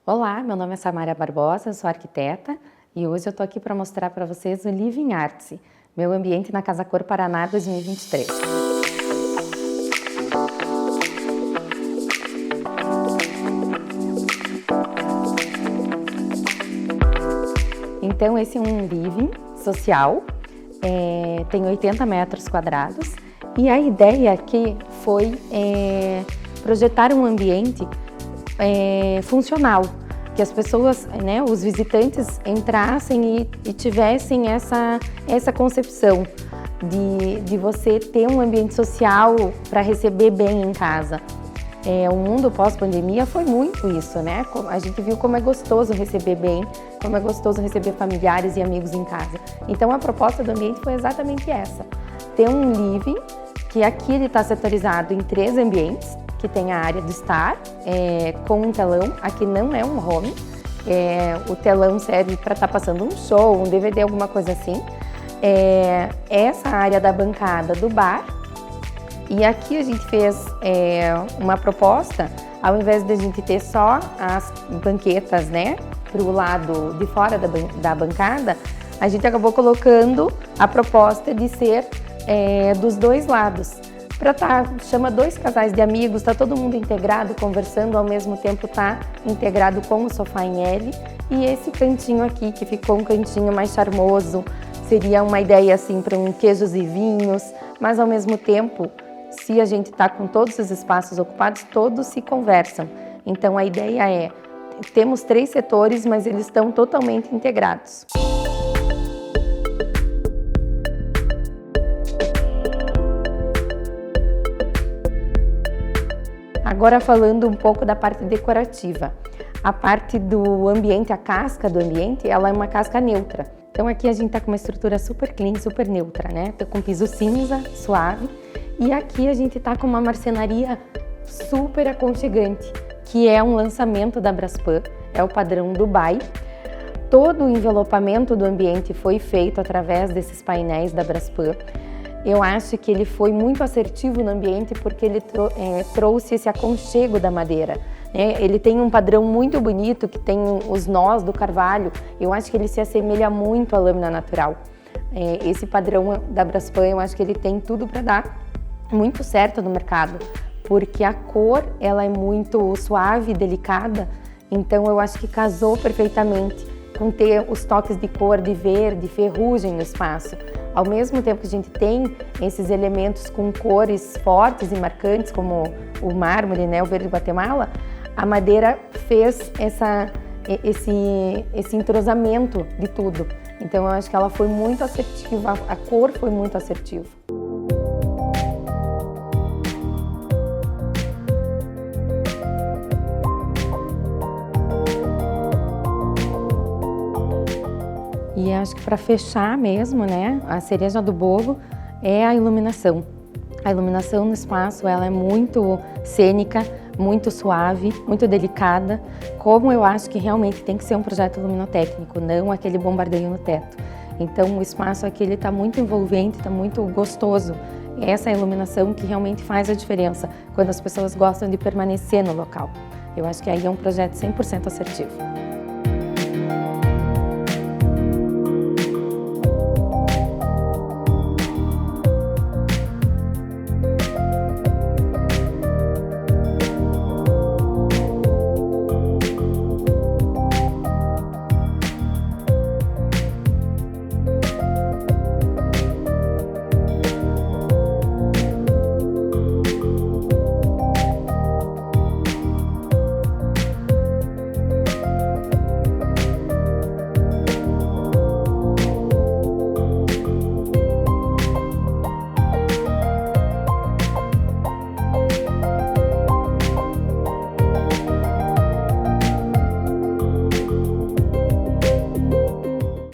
Olá, meu nome é Samária Barbosa, sou arquiteta e hoje eu estou aqui para mostrar para vocês o Living Artsy, meu ambiente na Casa Cor Paraná 2023. Então esse é um living social, tem 80 metros quadrados e a ideia aqui foi projetar um ambiente funcional, que as pessoas, os visitantes entrassem e tivessem essa concepção de você ter um ambiente social para receber bem em casa. O mundo pós-pandemia foi muito isso, né? A gente viu como é gostoso receber bem, como é gostoso receber familiares e amigos em casa. Então a proposta do ambiente foi exatamente essa, ter um living, que aqui ele está setorizado em 3 ambientes, que tem a área do estar, com um telão, aqui não é um home, o telão serve para estar passando um show, um DVD, alguma coisa assim. Essa área da bancada do bar, e aqui a gente fez uma proposta, ao invés de a gente ter só as banquetas, né, para o lado de fora da bancada, a gente acabou colocando a proposta de ser dos 2 lados. Chama 2 casais de amigos, tá todo mundo integrado, conversando, ao mesmo tempo tá integrado com o sofá em L. E esse cantinho aqui, que ficou um cantinho mais charmoso, seria uma ideia assim para um queijos e vinhos, mas ao mesmo tempo, se a gente tá com todos os espaços ocupados, todos se conversam. Então a ideia temos 3 setores, mas eles estão totalmente integrados. Agora falando um pouco da parte decorativa. A parte do ambiente, a casca do ambiente, ela é uma casca neutra. Então aqui a gente tá com uma estrutura super clean, super neutra, né? Tô com piso cinza, suave. E aqui a gente tá com uma marcenaria super aconchegante, que é um lançamento da Braspan, é o padrão Dubai. Todo o envelopamento do ambiente foi feito através desses painéis da Braspan. Eu acho que ele foi muito assertivo no ambiente porque ele trouxe esse aconchego da madeira. Ele tem um padrão muito bonito, que tem os nós do carvalho. Eu acho que ele se assemelha muito à lâmina natural. Esse padrão da Braspan, eu acho que ele tem tudo para dar muito certo no mercado, porque a cor ela é muito suave, delicada, então eu acho que casou perfeitamente com ter os toques de cor, de verde, ferrugem no espaço. Ao mesmo tempo que a gente tem esses elementos com cores fortes e marcantes, como o mármore, né, o verde Guatemala, a madeira fez esse entrosamento de tudo. Então eu acho que ela foi muito assertiva, a cor foi muito assertiva. E acho que para fechar mesmo, né, a cereja do bolo é a iluminação. A iluminação no espaço ela é muito cênica, muito suave, muito delicada, como eu acho que realmente tem que ser um projeto luminotécnico, não aquele bombardeio no teto. Então o espaço aqui ele está muito envolvente, está muito gostoso. Essa é a iluminação que realmente faz a diferença quando as pessoas gostam de permanecer no local. Eu acho que aí é um projeto 100% assertivo.